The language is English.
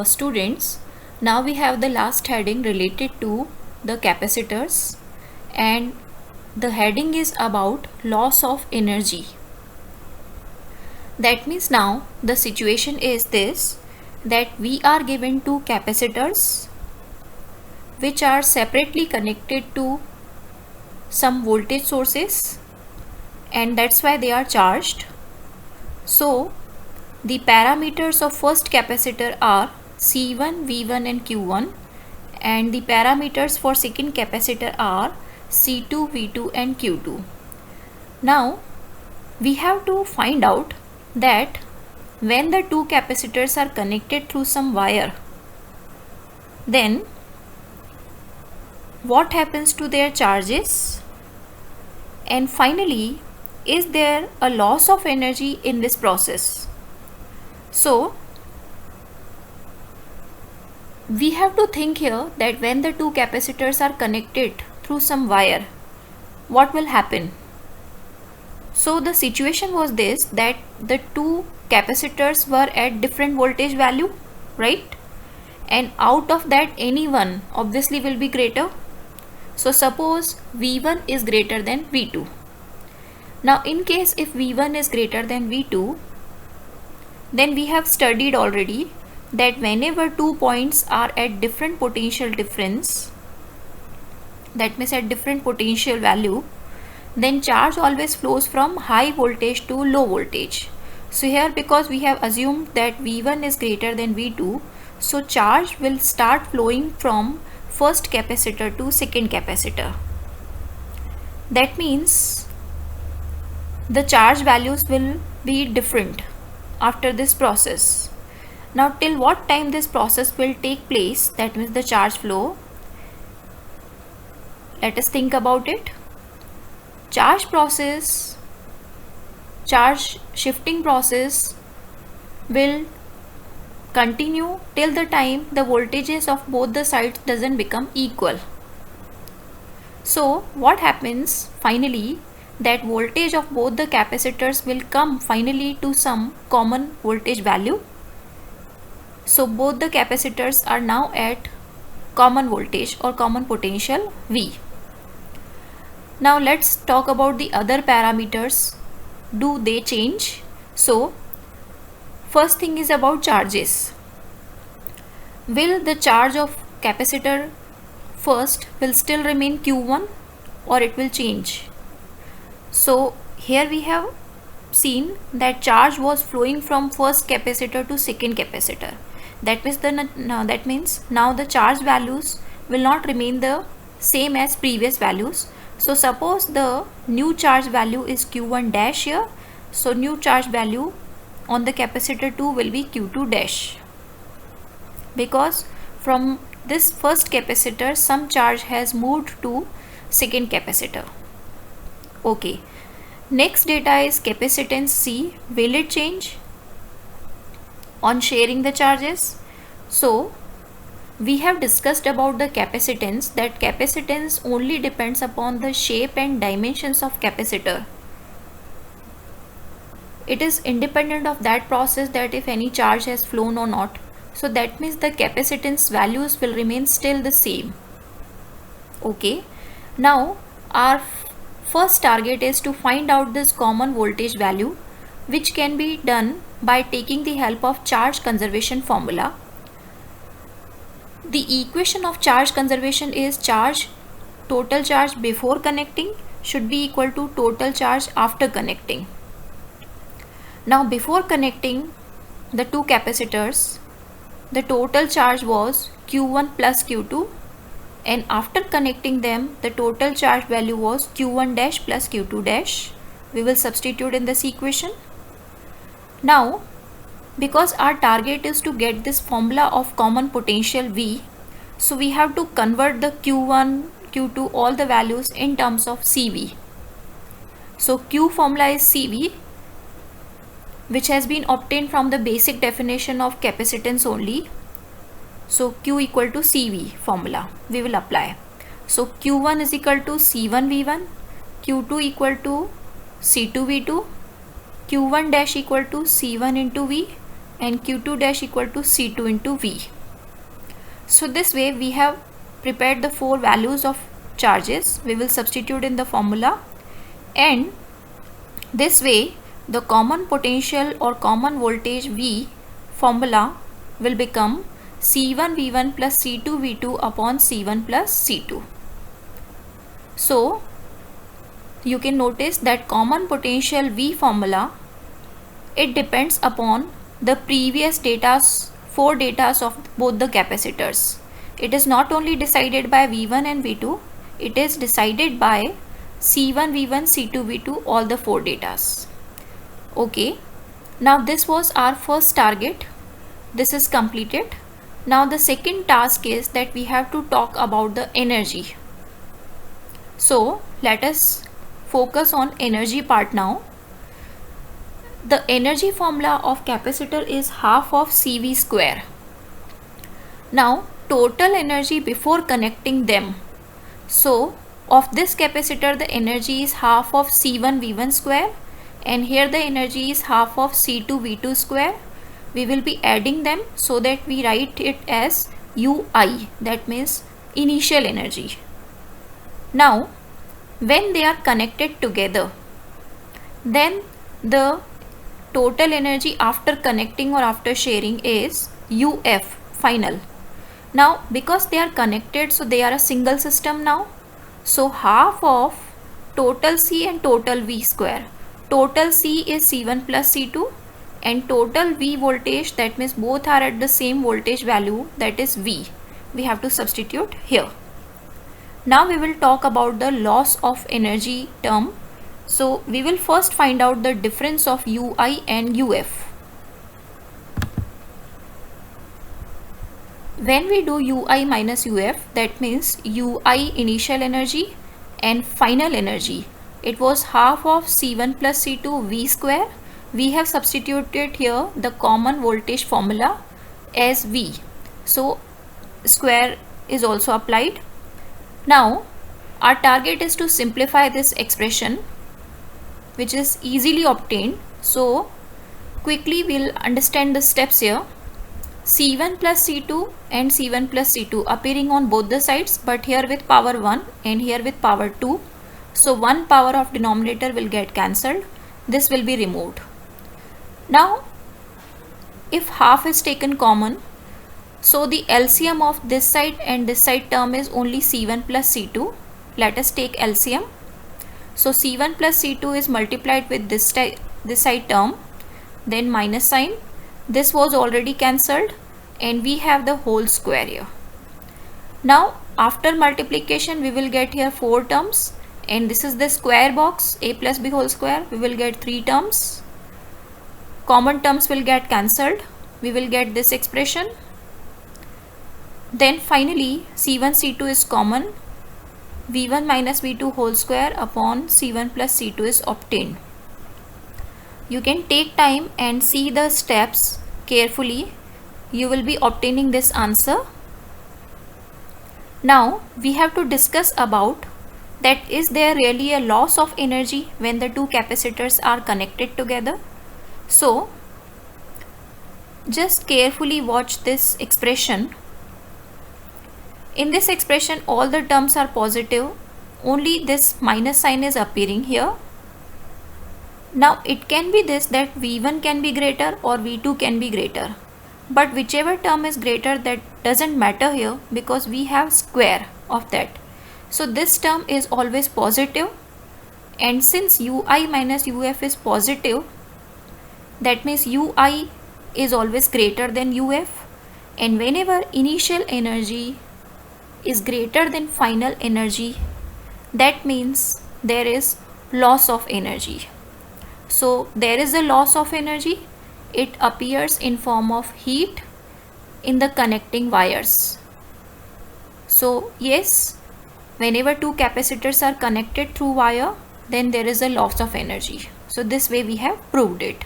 Students, now we have the last heading related to the capacitors, and the heading is about loss of energy. That means now the situation is this, that we are given two capacitors which are separately connected to some voltage sources, and that's why they are charged. So the parameters of first capacitor are C1, V1 and Q1, and the parameters for second capacitor are C2, V2 and Q2. Now we have to find out that when the two capacitors are connected through some wire, then what happens to their charges, and finally, is there a loss of energy in this process? So we have to think here that when the two capacitors are connected through some wire, what will happen? So the situation was this, that the two capacitors were at different voltage value, right? And out of that, any one obviously will be greater. So suppose V1 is greater than V2. Now in case if V1 is greater than V2, then we have studied already that whenever 2 points are at different potential difference, that means at different potential value, then charge always flows from high voltage to low voltage. So here, because we have assumed that V1 is greater than V2, so charge will start flowing from first capacitor to second capacitor. That means the charge values will be different after this process. Now till what time this process will take place, that means the charge flow, let us think about it. Charge shifting process will continue till the time the voltages of both the sides doesn't become equal. So what happens finally, that voltage of both the capacitors will come finally to some common voltage value. So both the capacitors are now at common voltage or common potential V. Now let's talk about the other parameters. Do they change? So first thing is about charges. Will the charge of capacitor first will still remain Q1 or it will change? So here we have seen that charge was flowing from first capacitor to second capacitor. That means now the charge values will not remain the same as previous values. So suppose the new charge value is Q1 dash here, so new charge value on the capacitor 2 will be Q2 dash, because from this first capacitor some charge has moved to second capacitor. Okay, next data is capacitance C. Will it change on sharing the charges? So we have discussed about the capacitance, that capacitance only depends upon the shape and dimensions of capacitor. It is independent of that process, that if any charge has flown or not. So that means the capacitance values will remain still the same. Okay, now our first target is to find out this common voltage value, which can be done by taking the help of charge conservation formula. The equation of charge conservation is total charge before connecting should be equal to total charge after connecting. Now before connecting the two capacitors, the total charge was Q1 plus Q2, and after connecting them the total charge value was Q1 dash plus Q2 dash. We will substitute in this equation. Now because our target is to get this formula of common potential V, so we have to convert the Q1, Q2, all the values in terms of CV. So Q formula is CV, which has been obtained from the basic definition of capacitance only. So Q equal to CV formula we will apply. So Q1 is equal to C1 V1, Q2 equal to C2 V2, Q1 dash equal to C1 into V, and Q2 dash equal to C2 into V. So this way we have prepared the four values of charges. We will substitute in the formula, and this way the common potential or common voltage V formula will become C1 V1 plus C2 V2 upon C1 plus C2. So you can notice that common potential V formula, it depends upon the previous four datas of both the capacitors. It is not only decided by V1 and V2, it is decided by C1 V1 C2 V2, all the four datas. Okay, now this was our first target. This is completed. Now the second task is that we have to talk about the energy. So let us focus on energy part now. The energy formula of capacitor is half of CV square. Now total energy before connecting them. So of this capacitor the energy is half of C1 V1 square, and here the energy is half of C2 V2 square. We will be adding them so that we write it as UI, that means initial energy. Now when they are connected together, then the total energy after connecting or after sharing is UF final. Now because they are connected, so they are a single system now. So half of total C and total V square. Total C is C1 plus C2, and total V voltage, that means both are at the same voltage value, that is V. We have to substitute here. Now we will talk about the loss of energy term. So we will first find out the difference of UI and UF. When we do UI minus UF, that means UI initial energy and final energy, it was half of C1 plus C2 V square. We have substituted here the common voltage formula as V. So square is also applied. Now our target is to simplify this expression, which is easily obtained. So quickly we'll understand the steps here. C1 plus C2 and C1 plus C2 appearing on both the sides, but here with power 1 and here with power 2. So one power of denominator will get cancelled. This will be removed. Now if half is taken common, so the LCM of this side and this side term is only C1 plus C2. Let us take LCM. So C1 plus C2 is multiplied with this side term, then minus sign. This was already cancelled and we have the whole square here. Now after multiplication we will get here 4 terms, and this is the square box, a plus b whole square. We will get 3 terms. Common terms will get cancelled. We will get this expression. Then finally C1 C2 is common. V1 minus V2 whole square upon C1 plus C2 is obtained. You can take time and see the steps carefully. You will be obtaining this answer. Now we have to discuss about that is there really a loss of energy when the two capacitors are connected together. So just carefully watch this expression. In this expression all the terms are positive, only this minus sign is appearing here. Now it can be this that V1 can be greater or V2 can be greater, but whichever term is greater, that doesn't matter here because we have square of that. So this term is always positive, and since UI minus UF is positive, that means UI is always greater than UF, and whenever initial energy is greater than final energy, that means there is loss of energy. So there is a loss of energy. It appears in form of heat in the connecting wires. So yes, whenever two capacitors are connected through wire, then there is a loss of energy. So this way we have proved it.